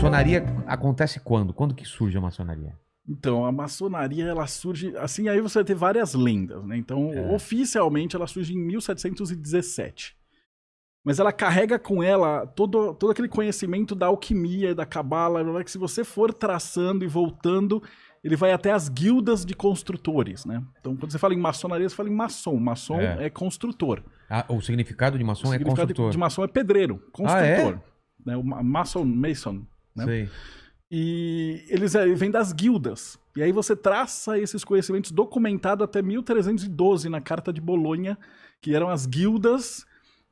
maçonaria acontece quando? Quando que surge a maçonaria? Então, a maçonaria, ela surge... Assim, aí você vai ter várias lendas, né? Então, oficialmente, ela surge em 1717. Mas ela carrega com ela todo aquele conhecimento da alquimia, da cabala, que se você for traçando e voltando, ele vai até as guildas de construtores, né? Então, quando você fala em maçonaria, você fala em maçom. Maçom é construtor. O significado de maçom é construtor. O significado de maçom é pedreiro, construtor. Né? O mason, né? Sei. E eles vêm das guildas. E aí você traça esses conhecimentos documentados até 1312, na Carta de Bolonha, que eram as guildas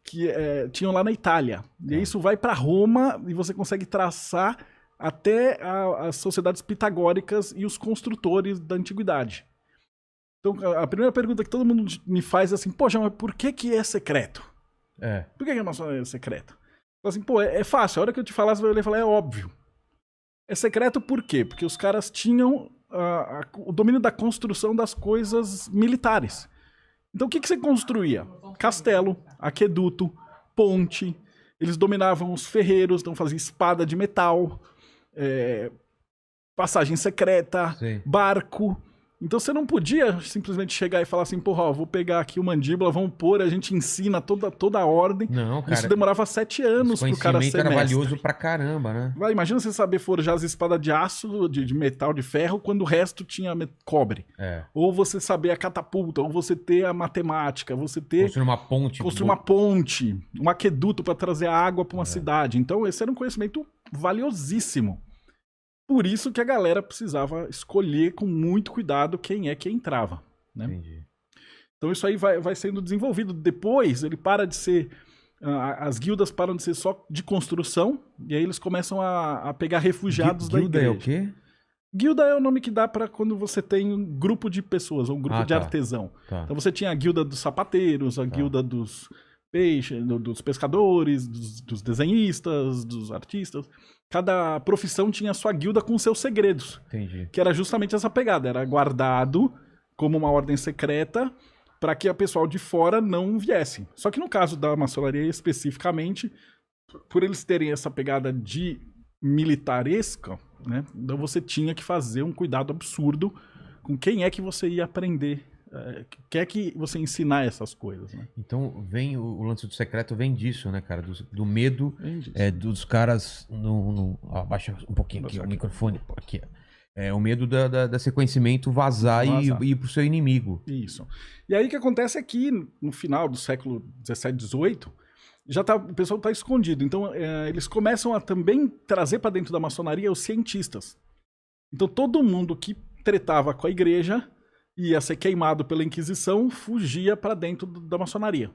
que tinham lá na Itália. E isso vai para Roma e você consegue traçar até as sociedades pitagóricas e os construtores da antiguidade. Então, a primeira pergunta que todo mundo me faz é assim, poxa, mas por que é secreto? Por que a maçonaria é secreta? Assim, pô, é fácil. A hora que eu te falar, você vai falar, é óbvio. É secreto por quê? Porque os caras tinham o domínio da construção das coisas militares. Então, o que você construía? Castelo, aqueduto, ponte. Eles dominavam os ferreiros, então faziam espada de metal, passagem secreta, barco. Então você não podia simplesmente chegar e falar assim, porra, ó, vou pegar aqui o mandíbula, vamos pôr, a gente ensina toda a ordem. Não, cara. Isso demorava 7 anos pro cara ser mestre. Era valioso pra caramba, né? Imagina você saber forjar as espadas de aço, de metal, de ferro, quando o resto tinha cobre. Ou você saber a catapulta, ou você ter a matemática, você ter... Construir uma ponte. Construir uma ponte, um aqueduto para trazer a água para uma cidade. Então esse era um conhecimento valiosíssimo. Por isso que a galera precisava escolher com muito cuidado quem é que entrava. Né? Entendi. Então isso aí vai sendo desenvolvido. Depois ele para de ser... as guildas param de ser só de construção, e aí eles começam a pegar refugiados da igreja. Guilda é o quê? Guilda é o nome que dá para quando você tem um grupo de pessoas, um grupo de artesão. Então você tinha a guilda dos sapateiros, a guilda dos peixes, dos pescadores, dos desenhistas, dos artistas. Cada profissão tinha a sua guilda com seus segredos. Entendi. Que era justamente essa pegada. Era guardado como uma ordem secreta para que a pessoal de fora não viesse. Só que no caso da maçonaria especificamente, por eles terem essa pegada de militaresca, né? Então você tinha que fazer um cuidado absurdo com quem é que você ia aprender, quer que você ensinar essas coisas, né? Então vem o lance do secreto vem disso, né, cara? Do medo dos caras abaixa um pouquinho aqui o microfone aqui. O medo desse conhecimento vazar. E ir pro seu inimigo. Isso. E aí o que acontece é que no final do século 17, 18, o pessoal está escondido. Então eles começam a também trazer para dentro da maçonaria os cientistas. Então todo mundo que tretava com a igreja ia ser queimado pela Inquisição, fugia para dentro da maçonaria.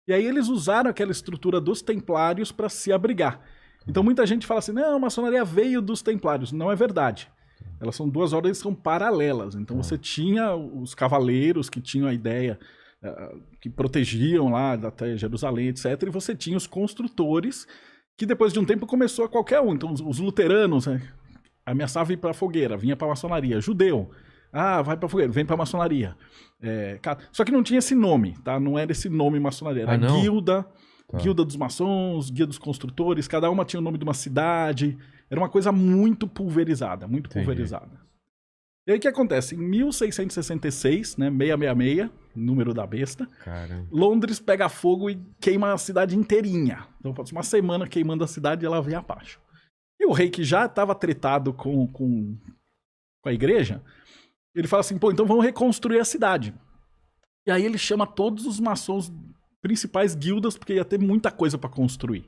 E aí eles usaram aquela estrutura dos templários para se abrigar. Então muita gente fala assim, não, a maçonaria veio dos templários. Não é verdade. Elas são duas ordens que são paralelas. Então você tinha os cavaleiros que tinham a ideia, que protegiam lá até Jerusalém, etc. E você tinha os construtores, que depois de um tempo começou a qualquer um. Então os luteranos ameaçavam ir para a fogueira, vinha para a maçonaria. Judeu, vai pra fogueira, vem pra maçonaria. Só que não tinha esse nome, tá? Não era esse nome maçonaria. Era guilda, guilda dos maçons, guia dos construtores, cada uma tinha o nome de uma cidade. Era uma coisa muito pulverizada, muito pulverizada. E aí o que acontece? Em 1666, né, 666, número da besta, Londres pega fogo e queima a cidade inteirinha. Então passa uma semana queimando a cidade e ela vem abaixo. E o rei, que já estava tretado com a igreja, ele fala assim, então vamos reconstruir a cidade. E aí ele chama todos os maçons, principais guildas, porque ia ter muita coisa para construir.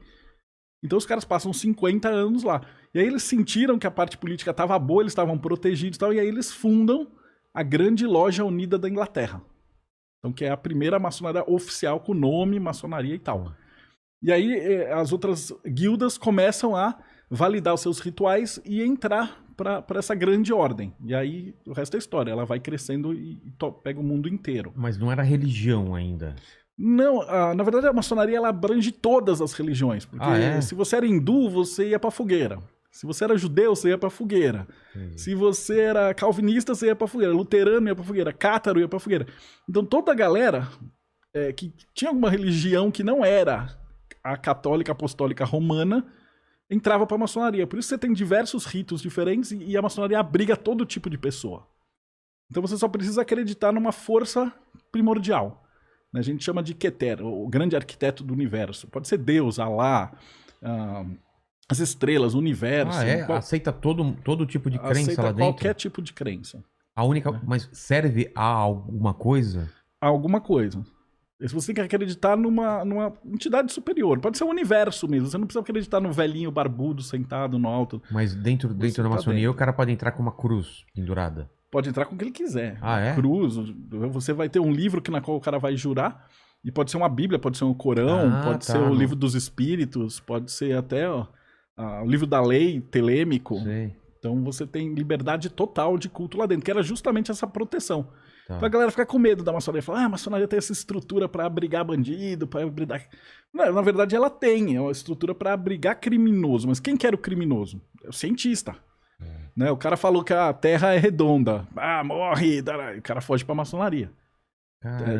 Então os caras passam 50 anos lá. E aí eles sentiram que a parte política estava boa, eles estavam protegidos e tal, e aí eles fundam a Grande Loja Unida da Inglaterra. Então que é a primeira maçonaria oficial com nome, maçonaria e tal. E aí as outras guildas começam a validar os seus rituais e entrar para essa grande ordem. E aí o resto é história. Ela vai crescendo e pega o mundo inteiro. Mas não era religião ainda? Não, na verdade a maçonaria ela abrange todas as religiões. Porque se você era hindu, você ia para fogueira. Se você era judeu, você ia para fogueira. Se você era calvinista, você ia para fogueira. Luterano ia para fogueira. Cátaro ia para fogueira. Então toda a galera que tinha alguma religião que não era a católica apostólica romana entrava para a maçonaria. Por isso você tem diversos ritos diferentes e a maçonaria abriga todo tipo de pessoa. Então você só precisa acreditar numa força primordial. A gente chama de Keter, o grande arquiteto do universo. Pode ser Deus, Alá, as estrelas, o universo. Aceita todo tipo de crença aceita lá dentro? Qualquer tipo de crença. A única... Mas serve a alguma coisa? A alguma coisa. Você tem que acreditar numa entidade superior. Pode ser o universo mesmo. Você não precisa acreditar no velhinho barbudo sentado no alto. Mas dentro da maçonaria o cara pode entrar com uma cruz pendurada? Pode entrar com o que ele quiser. É? Cruz. Você vai ter um livro na qual o cara vai jurar. E pode ser uma Bíblia, pode ser um Corão, pode ser o livro dos Espíritos, pode ser até o livro da lei, telêmico. Sei. Então você tem liberdade total de culto lá dentro, que era justamente essa proteção. Tá. Então a galera fica com medo da maçonaria. Fala, a maçonaria tem essa estrutura para abrigar bandido, para abrigar... Não, na verdade ela tem, é uma estrutura para abrigar criminoso. Mas quem que era o criminoso? É o cientista. Né? O cara falou que a Terra é redonda. Morre! O cara foge pra maçonaria.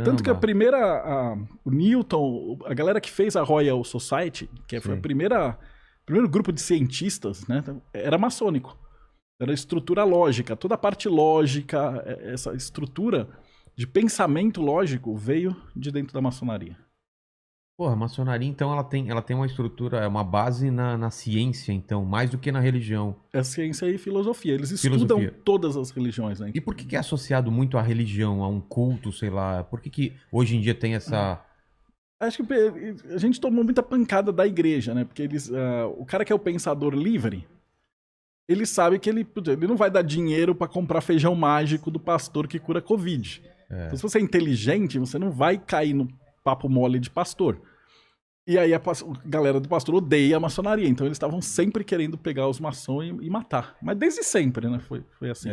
Tanto que a primeira... o Newton, a galera que fez a Royal Society, que foi o primeiro grupo de cientistas, né, era maçônico. Era estrutura lógica. Toda a parte lógica, essa estrutura de pensamento lógico veio de dentro da maçonaria. Porra, a maçonaria, então, ela tem uma estrutura, uma base na ciência, então, mais do que na religião. É ciência e filosofia. Eles estudam todas as religiões, né? E por que é associado muito à religião, a um culto, sei lá? Por que hoje em dia tem essa... Acho que a gente tomou muita pancada da igreja, né? Porque o cara que é o pensador livre, ele sabe que ele não vai dar dinheiro para comprar feijão mágico do pastor que cura Covid. Então, se você é inteligente, você não vai cair no papo mole de pastor. E aí a galera do pastor odeia a maçonaria. Então eles estavam sempre querendo pegar os maçons e matar. Mas desde sempre, né? Foi assim.